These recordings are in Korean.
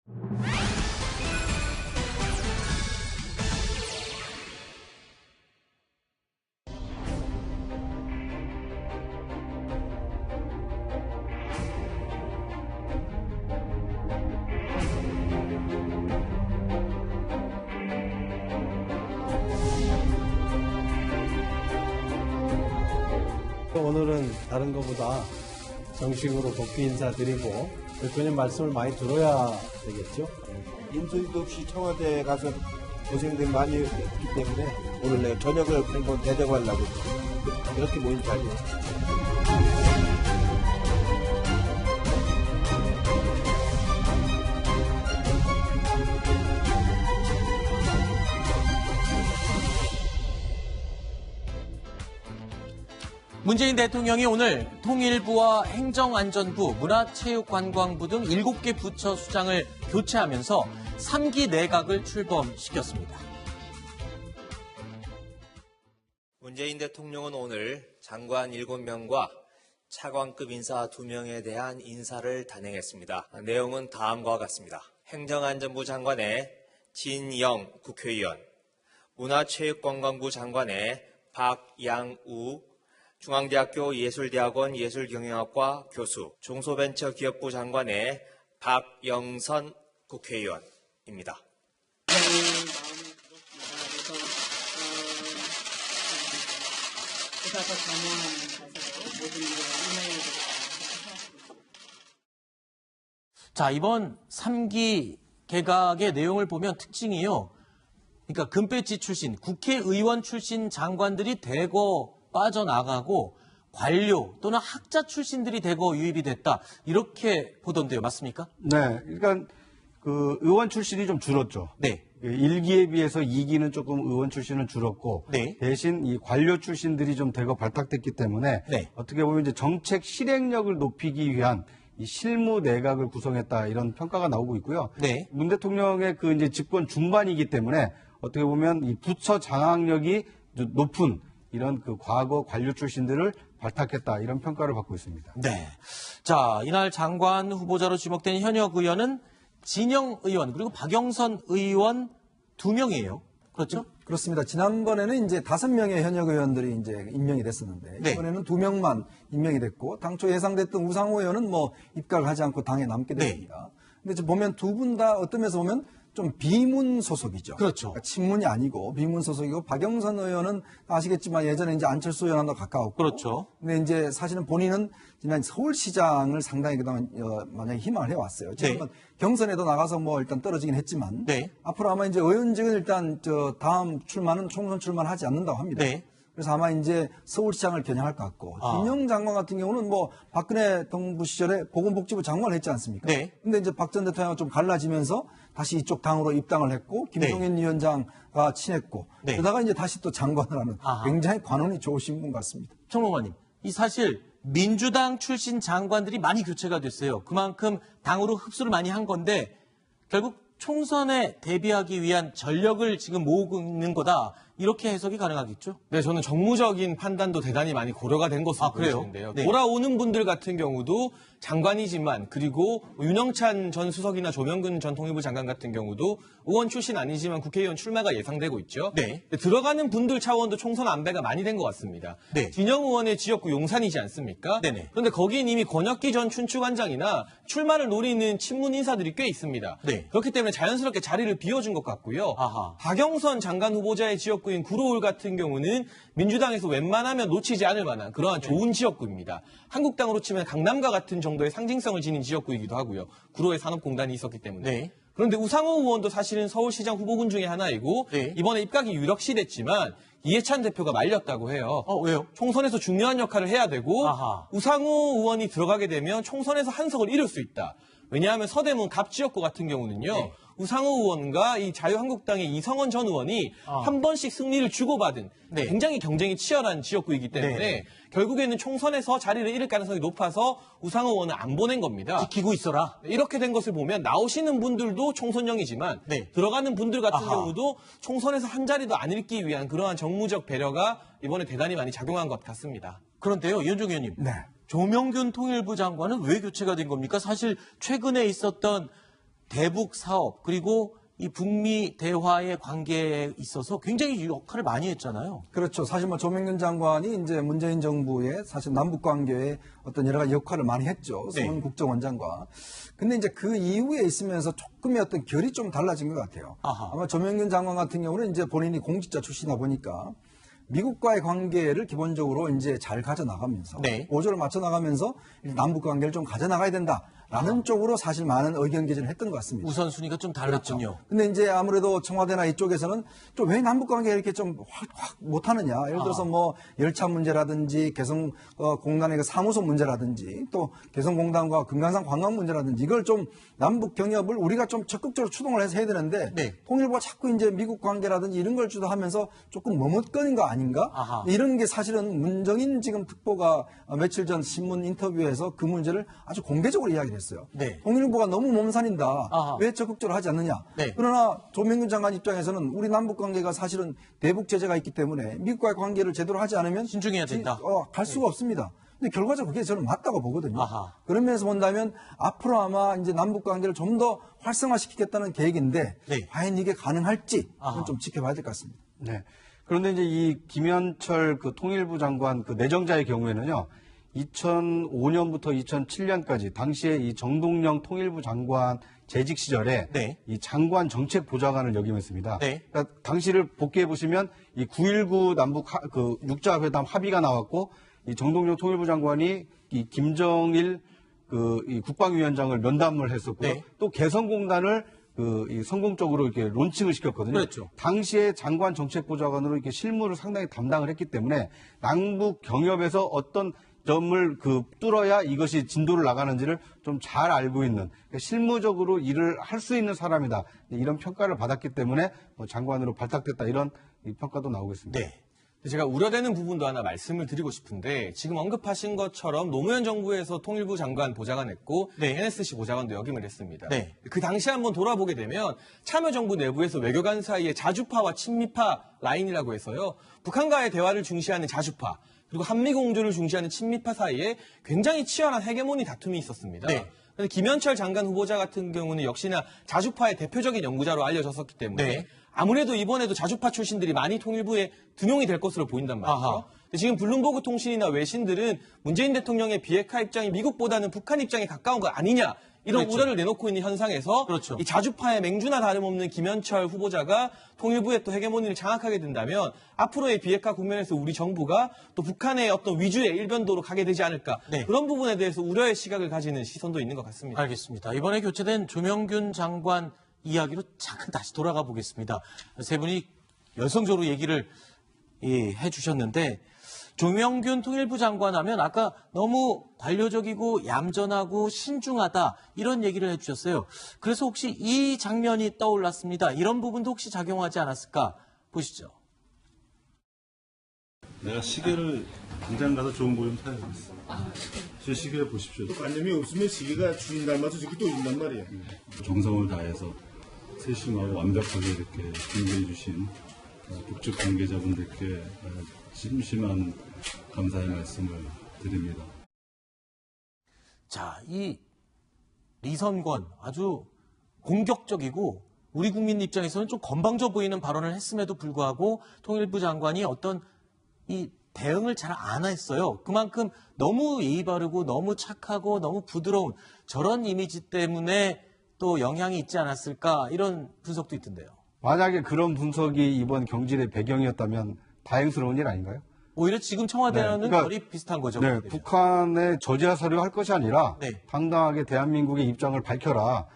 오늘은 다른 것보다 정식으로 복귀 인사드리고 대통령 말씀을 많이 들어야 되겠죠. 인수위도 없이 청와대에 가서 고생들 많이 했기 때문에 오늘 내가 저녁을 한번 대접하려고 이렇게 모인 자리예요. 문재인 대통령이 오늘 통일부와 행정안전부, 문화체육관광부 등 7개 부처 수장을 교체하면서 3기 내각을 출범시켰습니다. 문재인 대통령은 오늘 장관 7명과 차관급 인사 2명에 대한 인사를 단행했습니다. 내용은 다음과 같습니다. 행정안전부 장관의 진영 국회의원, 문화체육관광부 장관의 박양우 중앙대학교 예술대학원 예술경영학과 교수, 중소벤처기업부 장관의 박영선 국회의원입니다. 자, 이번 3기 개각의 내용을 보면 특징이요. 그러니까 금배지 출신, 국회의원 출신 장관들이 대거 빠져나가고 관료 또는 학자 출신들이 대거 유입이 됐다. 이렇게 보던데요. 맞습니까? 네. 그러니까 그 의원 출신이 좀 줄었죠. 네. 1기에 비해서 2기는 조금 의원 출신은 줄었고 네. 대신 이 관료 출신들이 좀 대거 발탁됐기 때문에 네. 어떻게 보면 이제 정책 실행력을 높이기 위한 이 실무 내각을 구성했다 이런 평가가 나오고 있고요. 네. 문 대통령의 그 이제 집권 중반이기 때문에 어떻게 보면 이 부처 장악력이 높은 이런 그 과거 관료 출신들을 발탁했다 이런 평가를 받고 있습니다. 네. 자, 이날 장관 후보자로 지목된 현역 의원은 진영 의원 그리고 박영선 의원 2명이에요. 그렇죠? 그렇습니다. 지난번에는 이제 5명의 현역 의원들이 이제 임명이 됐었는데 네. 이번에는 2명만 임명이 됐고 당초 예상됐던 우상호 의원은 뭐 입각을 하지 않고 당에 남게 됐습니다. 근데 지금 보면 두 분 다 어떤 면에서 보면 좀 비문 소속이죠. 그렇죠. 그러니까 친문이 아니고 비문 소속이고 박영선 의원은 아시겠지만 예전에 이제 안철수 의원과 가까웠고. 그렇죠. 근데 이제 사실은 본인은 지난 서울시장을 상당히 그동안 만약에 희망을 해왔어요. 지금은 경선에도 나가서 뭐 일단 떨어지긴 했지만. 네. 앞으로 아마 이제 의원직은 일단 다음 출마는 총선 출마를 하지 않는다고 합니다. 네. 그래서 아마 이제 서울시장을 겨냥할 것 같고 김영 장관 같은 경우는 뭐 박근혜 정부 시절에 보건복지부 장관을 했지 않습니까? 네. 근데 이제 박 전 대통령과 좀 갈라지면서 다시 이쪽 당으로 입당을 했고 김종인 위원장과 친했고 네. 그러다가 이제 다시 또 장관을 하는 아하. 굉장히 관운이 좋으신 분 같습니다. 총무관님, 이 사실 민주당 출신 장관들이 많이 교체가 됐어요. 그만큼 당으로 흡수를 많이 한 건데 결국 총선에 대비하기 위한 전력을 지금 모으고 있는 거다. 이렇게 해석이 가능하겠죠? 네, 저는 정무적인 판단도 대단히 많이 고려가 된 것으로 그래요? 보이는데요. 네. 돌아오는 분들 같은 경우도 장관이지만 그리고 윤영찬 전 수석이나 조명근 전 통일부 장관 같은 경우도 의원 출신 아니지만 국회의원 출마가 예상되고 있죠. 네. 들어가는 분들 차원도 총선 안배가 많이 된 것 같습니다. 네. 진영 의원의 지역구 용산이지 않습니까? 네네. 그런데 거기엔 이미 권혁기 전 춘추관장이나 출마를 노리는 친문 인사들이 꽤 있습니다. 네. 그렇기 때문에 자연스럽게 자리를 비워준 것 같고요. 아하. 박영선 장관 후보자의 지역구인 구로울 같은 경우는 민주당에서 웬만하면 놓치지 않을 만한 그러한 좋은 지역구입니다. 한국당으로 치면 강남과 같은 정도의 상징성을 지닌 지역구이기도 하고요. 구로에 산업공단이 있었기 때문에. 네. 그런데 우상호 의원도 사실은 서울시장 후보군 중에 하나이고 네. 이번에 입각이 유력시 됐지만 이해찬 대표가 말렸다고 해요. 왜요? 총선에서 중요한 역할을 해야 되고 아하. 우상호 의원이 들어가게 되면 총선에서 한석을 잃을 수 있다. 왜냐하면 서대문 갑 지역구 같은 경우는요. 네. 우상호 의원과 이 자유한국당의 이성원 전 의원이 한 번씩 승리를 주고받은 네. 굉장히 경쟁이 치열한 지역구이기 때문에 네. 결국에는 총선에서 자리를 잃을 가능성이 높아서 우상호 의원을 안 보낸 겁니다. 지키고 있어라. 이렇게 된 것을 보면 나오시는 분들도 총선형이지만 네. 들어가는 분들 같은 아하. 경우도 총선에서 한 자리도 안 잃기 위한 그러한 정무적 배려가 이번에 대단히 많이 작용한 것 같습니다. 그런데요, 이현종 의원님. 네. 조명균 통일부 장관은 왜 교체가 된 겁니까? 사실 최근에 있었던 대북 사업 그리고 이 북미 대화의 관계에 있어서 굉장히 역할을 많이 했잖아요. 그렇죠. 사실 뭐 조명균 장관이 이제 문재인 정부의 사실 남북 관계에 어떤 여러 가지 역할을 많이 했죠. 네. 서훈 국정원장과. 근데 이제 그 이후에 있으면서 조금의 어떤 결이 좀 달라진 것 같아요. 아하. 아마 조명균 장관 같은 경우는 이제 본인이 공직자 출신이다 보니까 미국과의 관계를 기본적으로 이제 잘 가져나가면서 네. 보조를 맞춰 나가면서 남북 관계를 좀 가져나가야 된다라는 쪽으로 사실 많은 의견 개진을 했던 것 같습니다. 우선순위가 좀 달랐군요. 근데 이제 아무래도 청와대나 이쪽에서는 좀 왜 남북 관계 이렇게 좀 확 못하느냐. 예를 들어서 뭐 열차 문제라든지 개성공단의 그 사무소 문제라든지 또 개성공단과 금강산 관광 문제라든지 이걸 좀 남북 경협을 우리가 좀 적극적으로 추동을 해서 해야 되는데 네. 통일부가 자꾸 이제 미국 관계라든지 이런 걸 주도하면서 조금 머뭇거린 거 아닌가? 아하. 이런 게 사실은 문정인 지금 특보가 며칠 전 신문 인터뷰에서 그 문제를 아주 공개적으로 이야기를 했어요. 네. 통일부가 너무 몸살인다. 아하. 왜 적극적으로 하지 않느냐. 네. 그러나 조명균 장관 입장에서는 우리 남북 관계가 사실은 대북 제재가 있기 때문에 미국과의 관계를 제대로 하지 않으면 신중해야 된다. 갈 수가 없습니다. 근데 결과적으로 그게 저는 맞다고 보거든요. 아하. 그런 면에서 본다면 앞으로 아마 이제 남북 관계를 좀 더 활성화시키겠다는 계획인데 네. 과연 이게 가능할지 아하. 좀 지켜봐야 될 것 같습니다. 네. 그런데 이제 이 김현철 그 통일부 장관 그 내정자의 경우에는요, 2005년부터 2007년까지 당시에 이 정동영 통일부 장관 재직 시절에 네. 이 장관 정책 보좌관을 역임했습니다. 네. 그러니까 당시를 복귀해 보시면 이 9.19 남북 그 육자회담 합의가 나왔고 이 정동영 통일부 장관이 이 김정일 이 국방위원장을 면담을 했었고요. 네. 또 개성공단을 이 성공적으로 이렇게 론칭을 시켰거든요. 그렇죠. 당시에 장관 정책보좌관으로 이렇게 실무를 상당히 담당을 했기 때문에 남북 경협에서 어떤 점을 뚫어야 이것이 진도를 나가는지를 좀 잘 알고 있는 그러니까 실무적으로 일을 할 수 있는 사람이다. 이런 평가를 받았기 때문에 장관으로 발탁됐다. 이런 평가도 나오고 있습니다. 네. 제가 우려되는 부분도 하나 말씀을 드리고 싶은데 지금 언급하신 것처럼 노무현 정부에서 통일부 장관 보좌관 했고 네. NSC 보좌관도 역임을 했습니다. 네. 그 당시 한번 돌아보게 되면 참여정부 내부에서 외교관 사이의 자주파와 친미파 라인이라고 해서요. 북한과의 대화를 중시하는 자주파 그리고 한미공조를 중시하는 친미파 사이에 굉장히 치열한 헤게모니 다툼이 있었습니다. 네. 그런데 김현철 장관 후보자 같은 경우는 역시나 자주파의 대표적인 연구자로 알려졌었기 때문에 네. 아무래도 이번에도 자주파 출신들이 많이 통일부에 등용이 될 것으로 보인단 말이죠. 아하. 지금 블룸버그 통신이나 외신들은 문재인 대통령의 비핵화 입장이 미국보다는 북한 입장에 가까운 거 아니냐 이런 그렇죠. 우려를 내놓고 있는 현상에서 그렇죠. 이 자주파의 맹주나 다름없는 김현철 후보자가 통일부의 또 헤게모니를 장악하게 된다면 앞으로의 비핵화 국면에서 우리 정부가 또 북한의 어떤 위주의 일변도로 가게 되지 않을까 네. 그런 부분에 대해서 우려의 시각을 가지는 시선도 있는 것 같습니다. 알겠습니다. 이번에 교체된 조명균 장관 이야기로 잠깐 다시 돌아가 보겠습니다. 세 분이 열성적으로 얘기를 해주셨는데 조명균 통일부 장관 하면 아까 너무 관료적이고 얌전하고 신중하다 이런 얘기를 해주셨어요. 그래서 혹시 이 장면이 떠올랐습니다. 이런 부분도 혹시 작용하지 않았을까 보시죠. 내가 시계를 당장 가서 좋은 거 좀 사야겠어. 제 시계 보십시오. 관념이 없으면 시계가 주인 닮아서 저기 또 있단 말이에요. 정성을 다해서 세심하고 완벽하게 이렇게 준비해 주신 북측 관계자분들께 심심한 감사의 말씀을 드립니다. 자, 이 리선권 아주 공격적이고 우리 국민 입장에서는 좀 건방져 보이는 발언을 했음에도 불구하고 통일부 장관이 어떤 이 대응을 잘 안 했어요. 그만큼 너무 예의 바르고 너무 착하고 너무 부드러운 저런 이미지 때문에 또 영향이 있지 않았을까 이런 분석도 있던데요. 만약에 그런 분석이 이번 경질의 배경이었다면 다행스러운 일 아닌가요? 오히려 지금 청와대와는 네, 그러니까, 결이 비슷한 거죠. 네, 북한의 저지하사료 할 것이 아니라 네. 당당하게 대한민국의 입장을 밝혀라.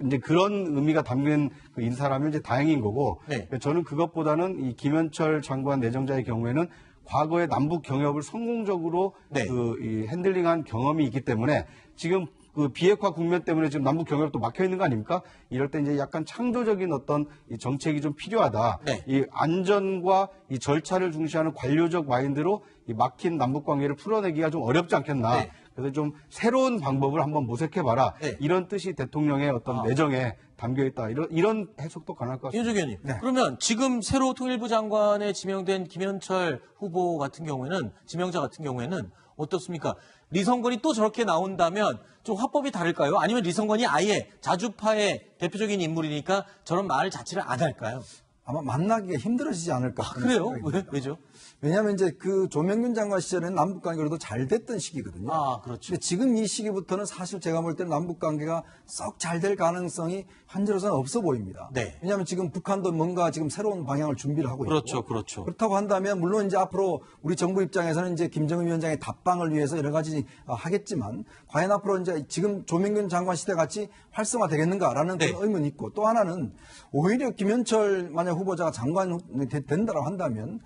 이제 그런 의미가 담긴 그 인사라면 이제 다행인 거고. 네. 저는 그것보다는 이 김현철 장관 내정자의 경우에는 과거에 남북 경협을 성공적으로 네. 이 핸들링한 경험이 있기 때문에 지금 그 비핵화 국면 때문에 지금 남북 경협도 막혀 있는 거 아닙니까? 이럴 때 이제 약간 창조적인 어떤 이 정책이 좀 필요하다. 네. 이 안전과 이 절차를 중시하는 관료적 마인드로 이 막힌 남북 관계를 풀어내기가 좀 어렵지 않겠나. 네. 그래서 좀 새로운 방법을 한번 모색해봐라. 네. 이런 뜻이 대통령의 어떤 내정에 담겨 있다. 이런 해석도 가능할 것 같습니다. 윤석 의원님, 그러면 지금 새로 통일부 장관에 지명된 김현철 후보 같은 경우에는 지명자 같은 경우에는 어떻습니까? 리성건이 또 저렇게 나온다면 좀 화법이 다를까요? 아니면 리성건이 아예 자주파의 대표적인 인물이니까 저런 말 자체를 안 할까요? 아마 만나기가 힘들어지지 않을까. 그래요? 왜죠? 왜냐하면 이제 그 조명균 장관 시절에는 남북 관계가 그래도 잘 됐던 시기거든요. 아, 그렇죠. 근데 지금 이 시기부터는 사실 제가 볼 때는 남북 관계가 썩 잘 될 가능성이 현재로서는 없어 보입니다. 네. 왜냐하면 지금 북한도 뭔가 지금 새로운 방향을 준비를 하고 있고. 그렇죠, 그렇죠. 그렇다고 한다면 물론 이제 앞으로 우리 정부 입장에서는 이제 김정은 위원장의 답방을 위해서 여러 가지 하겠지만 과연 앞으로 이제 지금 조명균 장관 시대 같이 활성화되겠는가라는 네. 그런 의문이 있고 또 하나는 오히려 김현철 만약 후보자가 장관이 된다고 한다면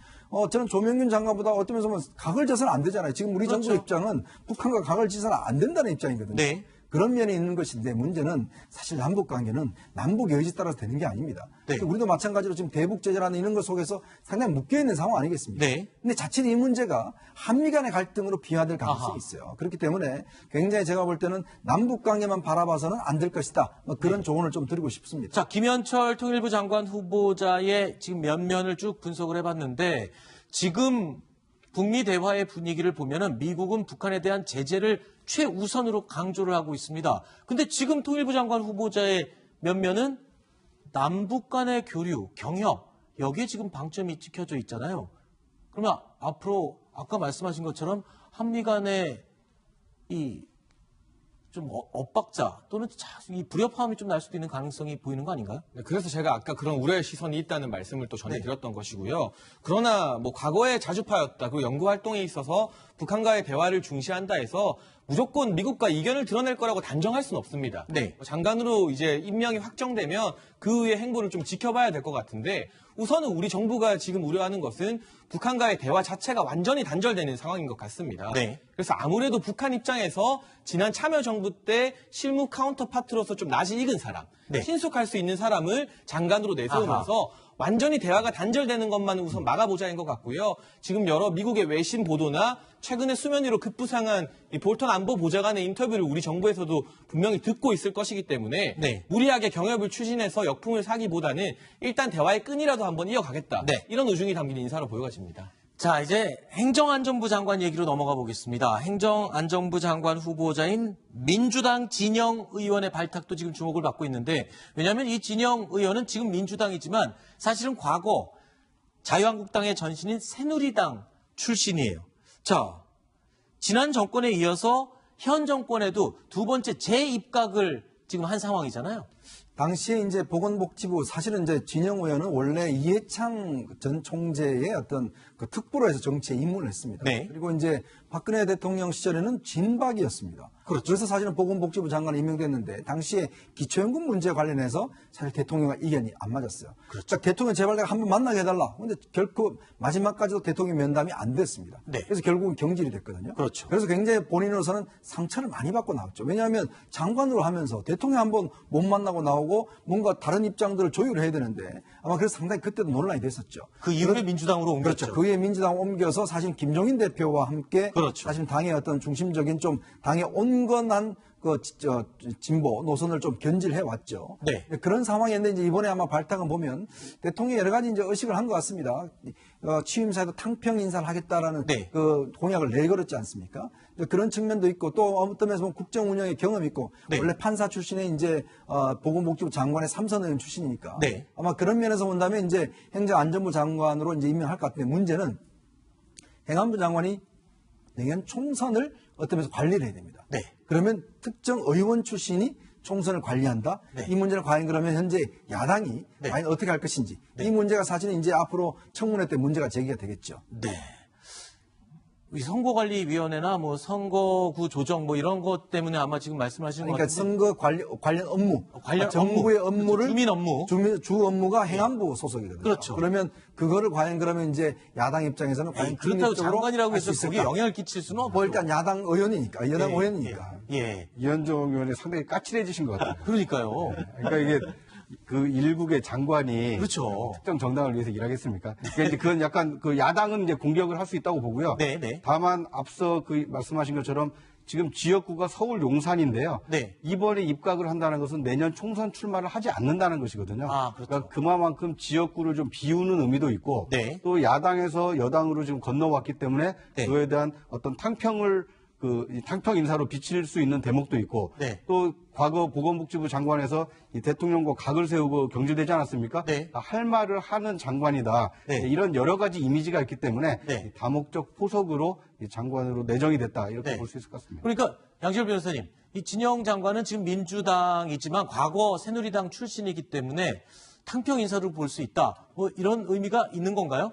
저는 조명균 장관보다 어떤 면에서 보면 각을 져서는 안 되잖아요. 지금 우리 그렇죠. 정부 입장은 북한과 각을 져서는 안 된다는 입장이거든요. 네. 그런 면이 있는 것인데 문제는 사실 남북 관계는 남북 여의지에 따라서 되는 게 아닙니다. 네. 우리도 마찬가지로 지금 대북 제재라는 이런 것 속에서 상당히 묶여 있는 상황 아니겠습니까? 네. 근데 자칫 이 문제가 한미 간의 갈등으로 비화될 가능성이 아하. 있어요. 그렇기 때문에 굉장히 제가 볼 때는 남북 관계만 바라봐서는 안 될 것이다. 그런 조언을 좀 드리고 싶습니다. 자, 김현철 통일부 장관 후보자의 지금 면면을 쭉 분석을 해봤는데 지금 북미 대화의 분위기를 보면은 미국은 북한에 대한 제재를 최우선으로 강조를 하고 있습니다. 근데 지금 통일부 장관 후보자의 면면은 남북 간의 교류, 경협, 여기에 지금 방점이 찍혀져 있잖아요. 그러면 앞으로 아까 말씀하신 것처럼 한미 간의 이 좀 엇박자 또는 이 불협화음이 좀 날 수도 있는 가능성이 보이는 거 아닌가요? 네, 그래서 제가 아까 그런 우려의 시선이 있다는 말씀을 또 네. 전해드렸던 것이고요. 그러나 뭐 과거에 자주파였다. 그리고 연구 활동에 있어서 북한과의 대화를 중시한다 해서 무조건 미국과 이견을 드러낼 거라고 단정할 수는 없습니다. 네. 장관으로 이제 임명이 확정되면 그 후의 행보를 좀 지켜봐야 될 것 같은데 우선은 우리 정부가 지금 우려하는 것은 북한과의 대화 자체가 완전히 단절되는 상황인 것 같습니다. 네. 그래서 아무래도 북한 입장에서 지난 참여정부 때 실무 카운터파트로서 좀 낯이 익은 사람, 네. 친숙할 수 있는 사람을 장관으로 내세우면서 완전히 대화가 단절되는 것만 우선 막아보자인 것 같고요. 지금 여러 미국의 외신 보도나 최근에 수면 위로 급부상한 이 볼턴 안보보좌관의 인터뷰를 우리 정부에서도 분명히 듣고 있을 것이기 때문에 네. 무리하게 경협을 추진해서 역풍을 사기보다는 일단 대화의 끈이라도 한번 이어가겠다. 네. 이런 의중이 담긴 인사로 보여집니다. 자, 이제 행정안전부 장관 얘기로 넘어가 보겠습니다. 행정안전부 장관 후보자인 민주당 진영 의원의 발탁도 지금 주목을 받고 있는데 왜냐하면 이 진영 의원은 지금 민주당이지만 사실은 과거 자유한국당의 전신인 새누리당 출신이에요. 자, 지난 정권에 이어서 현 정권에도 두 번째 재입각을 지금 한 상황이잖아요. 당시에 이제 보건복지부 사실은 이제 진영 의원은 원래 이해창 전 총재의 어떤 그 특보로 해서 정치에 입문을 했습니다. 네. 그리고 이제 박근혜 대통령 시절에는 진박이었습니다. 그렇죠. 그래서 사실은 보건복지부 장관이 임명됐는데 당시에 기초연금 문제 관련해서 사실 대통령과 이견이 안 맞았어요. 그렇죠. 대통령 제발 내가 한번 만나게 해달라. 근데 결코 마지막까지도 대통령 면담이 안 됐습니다. 네. 그래서 결국은 경질이 됐거든요. 그렇죠. 그래서 굉장히 본인으로서는 상처를 많이 받고 나왔죠. 왜냐하면 장관으로 하면서 대통령 한번 못 만나고 나오고 뭔가 다른 입장들을 조율해야 되는데 아마 그래서 상당히 그때도 논란이 됐었죠. 그 이후에 민주당으로 옮겼죠. 그렇죠. 그 후에 민주당 옮겨서 사실 김종인 대표와 함께 그렇죠. 사실 당의 어떤 중심적인 좀 당의 온건한 그 진보 노선을 좀 견질해 왔죠. 네. 그런 상황이었는데 이제 이번에 아마 발탁은 보면 대통령이 여러 가지 이제 의식을 한 것 같습니다. 취임사에도 탕평 인사를 하겠다라는 네. 그 공약을 내걸었지 않습니까? 그런 측면도 있고 또 어떤 면에서 보면 국정 운영의 경험이 있고 네. 원래 판사 출신의 이제 보건복지부 장관의 삼선 의원 출신이니까 네. 아마 그런 면에서 본다면 이제 행정안전부 장관으로 이제 임명할 것 같은데 문제는 행안부 장관이 내년 총선을 어떤 면에서 관리를 해야 됩니다. 네. 그러면 특정 의원 출신이 총선을 관리한다. 네. 이 문제는 과연 그러면 현재 야당이 네. 과연 어떻게 할 것인지 이 문제가 사실은 이제 앞으로 청문회 때 문제가 제기가 되겠죠. 네. 이 선거관리위원회나 뭐 선거구 조정 뭐 이런 것 때문에 아마 지금 말씀하시는 것 그러니까 같은데 선거 관련 업무, 관련 정부의 업무, 업무를 주민 업무. 주 업무가 행안부 소속이거든요. 그렇죠. 그러면 그거를 과연 그러면 이제 야당 입장에서는 과연 그렇다고 중립적으로 장관이라고 할 수 해서 거기에 있을까? 영향을 끼칠 수는 없죠. 뭐 일단 야당 의원이니까 여당 예, 의원이니까. 예. 이현종 의원이 상당히 까칠해지신 것 같아요. 그러니까요. 그러니까 이게 그 일국의 장관이 그렇죠. 특정 정당을 위해서 일하겠습니까? 그러니까 이제 그건 약간 그 야당은 이제 공격을 할 수 있다고 보고요. 네, 네. 다만 앞서 그 말씀하신 것처럼 지금 지역구가 서울 용산인데요. 네. 이번에 입각을 한다는 것은 내년 총선 출마를 하지 않는다는 것이거든요. 아, 그렇죠. 그러니까 그만큼 지역구를 좀 비우는 의미도 있고 네. 또 야당에서 여당으로 지금 건너왔기 때문에 네. 그에 대한 어떤 탕평을 이 탕평 인사로 비칠 수 있는 대목도 있고 네. 또 과거 보건복지부 장관에서 이 대통령과 각을 세우고 경질되지 않았습니까? 네. 할 말을 하는 장관이다. 네. 이런 여러 가지 이미지가 있기 때문에 네. 이 다목적 포석으로 이 장관으로 내정이 됐다. 이렇게 네. 볼 수 있을 것 같습니다. 그러니까 양지열 변호사님, 이 진영 장관은 지금 민주당이지만 과거 새누리당 출신이기 때문에 탕평 인사로 볼 수 있다. 뭐 이런 의미가 있는 건가요?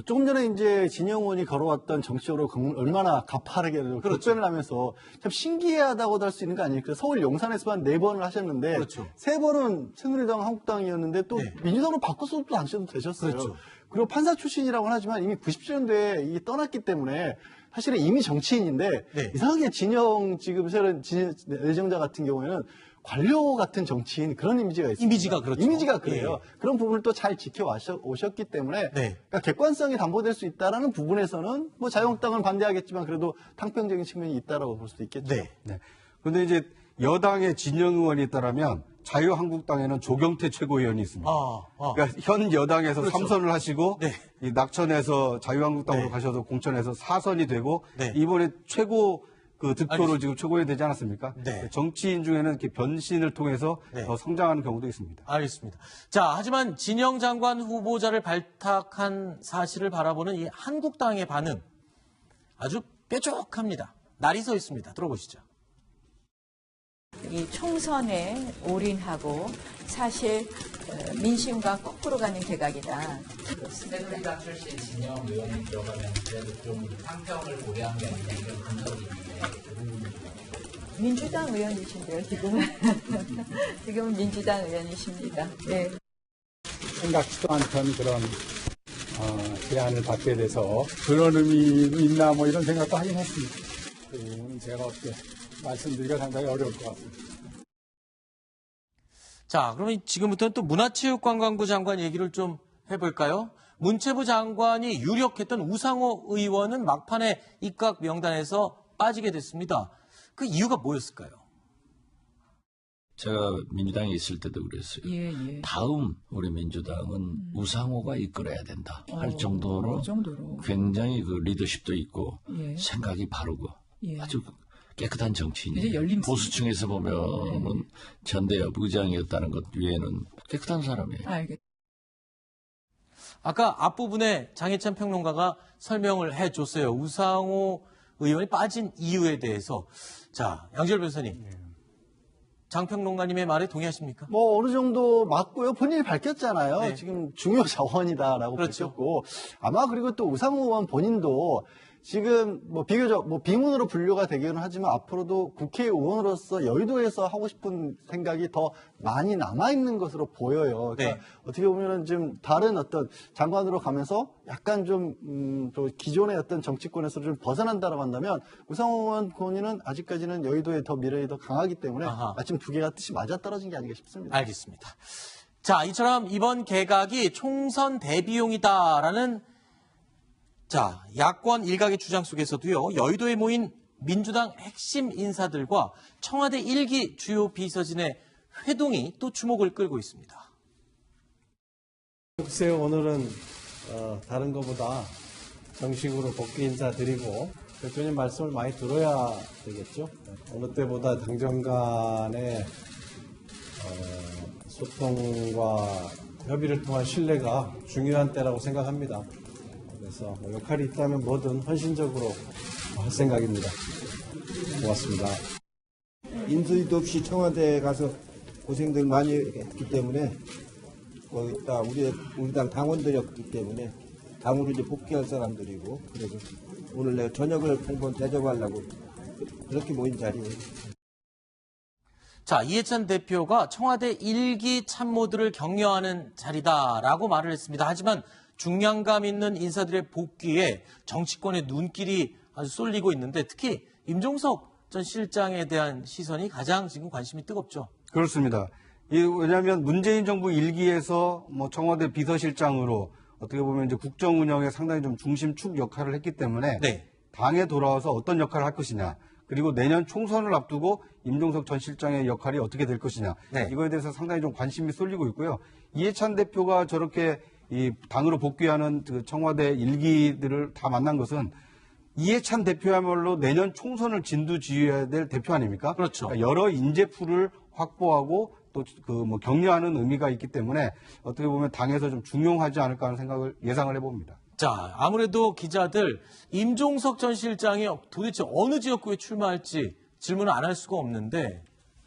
조금 전에 이제 진영 의원이 걸어왔던 정치적으로 얼마나 가파르게 급변을 하면서 참 신기하다고도 할 수 있는 거 아닙니까? 서울 용산에서만 4번을 하셨는데 그렇죠. 3번은 새누리당, 한국당이었는데 또 네. 민주당으로 바꿔서 또 당시에도 되셨어요. 그렇죠. 그리고 판사 출신이라고는 하지만 이미 90년대에 이게 떠났기 때문에 사실은 이미 정치인인데 네. 이상하게 진영 지금 새로운 내정자 같은 경우에는 관료 같은 정치인 그런 이미지가 있습니다. 이미지가 그렇죠. 이미지가 그래요. 예. 그런 부분을 또 잘 지켜오셨기 때문에 네. 그러니까 객관성이 담보될 수 있다라는 부분에서는 뭐 자유한국당은 반대하겠지만 그래도 탕평적인 측면이 있다라고 볼 수도 있겠죠. 네. 네. 그런데 이제 여당의 진영 의원이 있다라면 자유한국당에는 조경태 최고위원이 있습니다. 그러니까 현 여당에서 그렇죠. 3선을 하시고 네. 이 낙천에서 자유한국당으로 네. 가셔서 공천에서 4선이 되고 네. 이번에 최고 득표로 알겠습니다. 지금 최고위원이 되지 않았습니까? 네. 정치인 중에는 이렇게 변신을 통해서 네. 더 성장하는 경우도 있습니다. 알겠습니다. 자, 하지만 진영 장관 후보자를 발탁한 사실을 바라보는 이 한국당의 반응 아주 뾰족합니다. 날이 서 있습니다. 들어보시죠. 이 총선에 올인하고 사실 민심과 거꾸로 가는 개각이다. 새누리당 출신 진영 의원이 들어가면 그래도 좀 탕평을 고려한 게 아니냐 이런 분석이 있는데 민주당 의원이신데요, 지금은. 지금은 민주당 의원이십니다. 네. 생각지도 않던 그런 제안을 받게 돼서 그런 의미도 있나 뭐 이런 생각도 하긴 했습니다. 그 부분은 제가 어떻게 말씀드리기가 상당히 어려울 것 같습니다. 자, 그러면 지금부터는 또 문화체육관광부 장관 얘기를 좀 해볼까요? 문체부 장관이 유력했던 우상호 의원은 막판에 입각 명단에서 빠지게 됐습니다. 그 이유가 뭐였을까요? 제가 민주당에 있을 때도 그랬어요. 다음 우리 민주당은 우상호가 이끌어야 된다 할 정도로 굉장히 그 리더십도 있고 생각이 바르고 아주 깨끗한 정치인이에요. 보수층에서 보면은 전대협 의장이었다는 것 외에는 깨끗한 사람이에요. 아까 앞부분에 장혜찬 평론가가 설명을 해줬어요. 우상호 의원이 빠진 이유에 대해서. 자, 양지열 변호사님. 장 평론가님의 말에 동의하십니까? 뭐 어느 정도 맞고요. 본인이 밝혔잖아요. 네. 지금 중요 자원이다라고 그렇죠. 밝혔고 아마 그리고 또 우상호 의원 본인도 지금 뭐 비교적 뭐 비문으로 분류가 되기는 하지만 앞으로도 국회의원으로서 여의도에서 하고 싶은 생각이 더 많이 남아 있는 것으로 보여요. 그러니까 어떻게 보면은 좀 다른 어떤 장관으로 가면서 약간 좀 기존의 어떤 정치권에서 좀 벗어난다라고 한다면 우상호 의원 본인은 아직까지는 여의도에 더 미래에 더 강하기 때문에 마침 두 개가 뜻이 맞아 떨어진 게 아닌가 싶습니다. 알겠습니다. 자, 이처럼 이번 개각이 총선 대비용이다라는 자, 야권 일각의 주장 속에서도요, 여의도에 모인 민주당 핵심 인사들과 청와대 1기 주요 비서진의 회동이 또 주목을 끌고 있습니다. 글쎄요, 오늘은 다른 것보다 정식으로 복귀 인사 드리고 대표님 말씀을 많이 들어야 되겠죠. 어느 때보다 당정 간의 소통과 협의를 통한 신뢰가 중요한 때라고 생각합니다. 그래서 뭐 역할이 있다면 뭐든 헌신적으로 할 생각입니다. 고맙습니다. 인수위도 없이 청와대에 가서 고생들 많이 했기 때문에 거기다 우리 당 당원들이었기 때문에 당으로 이제 복귀할 사람들이고 그래서 오늘 내가 저녁을 한번 대접하려고 그렇게 모인 자리예요. 자, 이해찬 대표가 청와대 1기 참모들을 격려하는 자리다라고 말을 했습니다. 하지만 중량감 있는 인사들의 복귀에 정치권의 눈길이 아주 쏠리고 있는데 특히 임종석 전 실장에 대한 시선이 가장 지금 관심이 뜨겁죠. 그렇습니다. 왜냐하면 문재인 정부 1기에서 뭐 청와대 비서실장으로 어떻게 보면 이제 국정 운영에 상당히 좀 중심축 역할을 했기 때문에 당에 돌아와서 어떤 역할을 할 것이냐, 그리고 내년 총선을 앞두고 임종석 전 실장의 역할이 어떻게 될 것이냐, 이거에 대해서 상당히 좀 관심이 쏠리고 있고요. 이해찬 대표가 저렇게 이 당으로 복귀하는 그 청와대 1기들을 다 만난 것은 이해찬 대표야말로 내년 총선을 진두지휘해야 될 대표 아닙니까? 그렇죠. 그러니까 여러 인재풀을 확보하고 또 그 격려하는 의미가 있기 때문에 어떻게 보면 당에서 좀 중용하지 않을까 하는 생각을 예상을 해봅니다. 자, 아무래도 기자들 임종석 전 실장이 도대체 어느 지역구에 출마할지 질문을 안 할 수가 없는데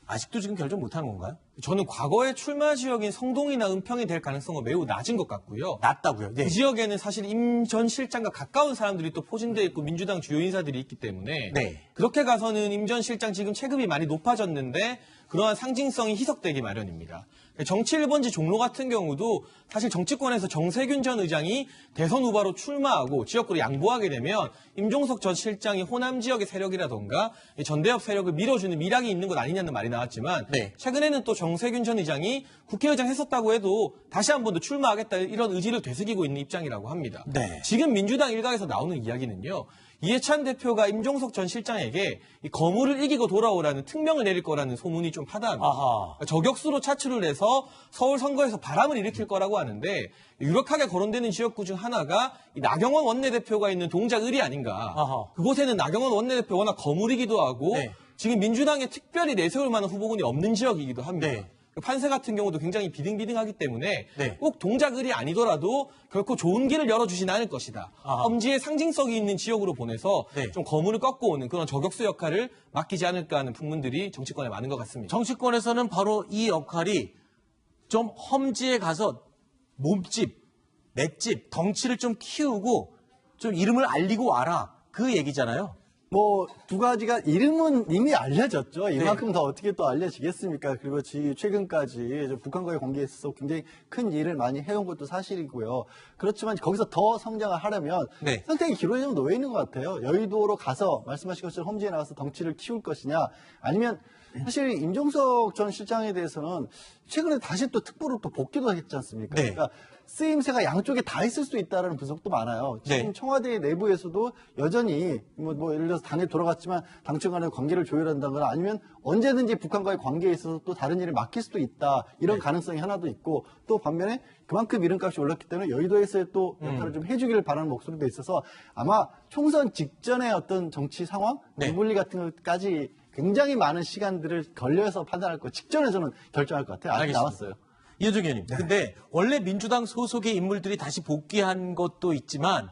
아직도 지금 결정 못한 건가요? 저는 과거의 출마 지역인 성동이나 은평이 될 가능성은 매우 낮은 것 같고요. 낮다고요? 네. 그 지역에는 사실 임 전 실장과 가까운 사람들이 또 포진되어 있고 민주당 주요 인사들이 있기 때문에 네. 그렇게 가서는 임 전 실장 지금 체급이 많이 높아졌는데 그러한 상징성이 희석되기 마련입니다. 정치 1번지 종로 같은 경우도 사실 정치권에서 정세균 전 의장이 대선 후보로 출마하고 지역구를 양보하게 되면 임종석 전 실장이 호남 지역의 세력이라던가 전대협 세력을 밀어주는 미락이 있는 것 아니냐는 말이 나왔지만 네. 최근에는 또 정세균 전 의장이 국회의장 했었다고 해도 다시 한 번 더 출마하겠다 이런 의지를 되새기고 있는 입장이라고 합니다. 네. 지금 민주당 일각에서 나오는 이야기는요. 이해찬 대표가 임종석 전 실장에게 이 거물을 이기고 돌아오라는 특명을 내릴 거라는 소문이 좀 파다합니다. 아하. 저격수로 차출을 해서 서울 선거에서 바람을 일으킬 거라고 하는데 유력하게 거론되는 지역구 중 하나가 이 나경원 원내대표가 있는 동작을이 아닌가. 아하. 그곳에는 나경원 원내대표 워낙 거물이기도 하고 네. 지금 민주당에 특별히 내세울 만한 후보군이 없는 지역이기도 합니다. 네. 판세 같은 경우도 굉장히 비등비등하기 때문에 네. 꼭 동작을이 아니더라도 결코 좋은 길을 열어주진 않을 것이다. 아하. 험지의 상징성이 있는 지역으로 보내서 네. 좀 거물을 꺾고 오는 그런 저격수 역할을 맡기지 않을까 하는 풍문들이 정치권에 많은 것 같습니다. 정치권에서는 바로 이 역할이 좀 험지에 가서 몸집, 맷집, 덩치를 좀 키우고 좀 이름을 알리고 와라. 그 얘기잖아요. 뭐 두 가지가 이름은 이미 알려졌죠. 이만큼 더 어떻게 또 알려지겠습니까? 그리고 최근까지 북한과의 관계에 있어서 굉장히 큰 일을 많이 해온 것도 사실이고요. 그렇지만 거기서 더 성장을 하려면 네. 선택의 기로에 좀 놓여 있는 것 같아요. 여의도로 가서 말씀하신 것처럼 험지에 나가서 덩치를 키울 것이냐 아니면 사실 임종석 전 실장에 대해서는 최근에 다시 또 특보로 또 복귀도 했지 않습니까? 네. 그러니까 쓰임새가 양쪽에 다 있을 수 있다는 분석도 많아요. 지금 네. 청와대 내부에서도 여전히 뭐 예를 들어서 당에 돌아갔지만 당청 간의 관계를 조율한다거나 아니면 언제든지 북한과의 관계에 있어서 또 다른 일을 맡길 수도 있다. 이런 가능성이 하나도 있고 또 반면에 그만큼 이름값이 올랐기 때문에 여의도에서의 또 역할을 좀 해주기를 바라는 목소리도 있어서 아마 총선 직전의 어떤 정치 상황, 네. 분리 같은 것까지 굉장히 많은 시간들을 걸려서 판단할 거 직전에 저는 결정할 것 같아요. 아직 알겠습니다. 남았어요. 이현정 의원님. 네. 근데 원래 민주당 소속의 인물들이 다시 복귀한 것도 있지만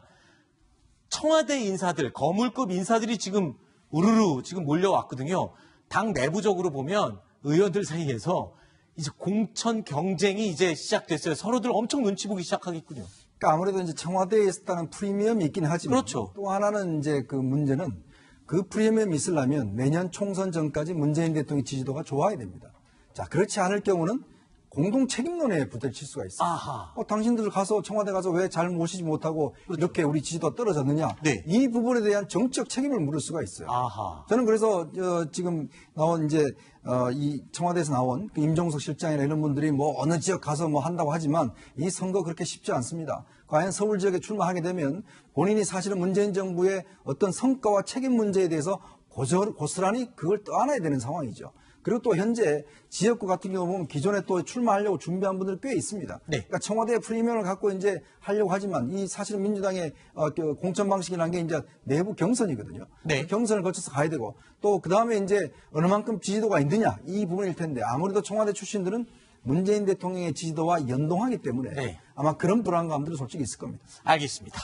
청와대 인사들, 거물급 인사들이 지금 우르르 지금 몰려왔거든요. 당 내부적으로 보면 의원들 사이에서 이제 공천 경쟁이 이제 시작됐어요. 서로들 엄청 눈치 보기 시작하겠군요. 그러니까 아무래도 이제 청와대에 있었다는 프리미엄이 있긴 하지만 그렇죠. 또 하나는 이제 그 문제는 그 프리미엄이 있으려면 내년 총선 전까지 문재인 대통령 지지도가 좋아야 됩니다. 자, 그렇지 않을 경우는 공동 책임론에 부딪힐 수가 있어요. 아하. 당신들 가서 청와대 가서 왜 잘 모시지 못하고 이렇게 우리 지지도가 떨어졌느냐. 네. 이 부분에 대한 정치적 책임을 물을 수가 있어요. 아하. 저는 그래서 지금 나온 이제 이 청와대에서 나온 그 임종석 실장이나 이런 분들이 뭐 어느 지역 가서 뭐 한다고 하지만 이 선거 그렇게 쉽지 않습니다. 과연 서울 지역에 출마하게 되면 본인이 사실은 문재인 정부의 어떤 성과와 책임 문제에 대해서 고스란히 그걸 떠안아야 되는 상황이죠. 그리고 또 현재 지역구 같은 경우 보면 기존에 또 출마하려고 준비한 분들 꽤 있습니다. 네. 그러니까 청와대의 프리미엄을 갖고 이제 하려고 하지만 이 사실은 민주당의 그 공천 방식이라는 게 이제 내부 경선이거든요. 네. 그 경선을 거쳐서 가야 되고 또 그 다음에 이제 어느 만큼 지지도가 있느냐 이 부분일 텐데 아무래도 청와대 출신들은 문재인 대통령의 지지도와 연동하기 때문에 네. 아마 그런 불안감들은 솔직히 있을 겁니다. 알겠습니다.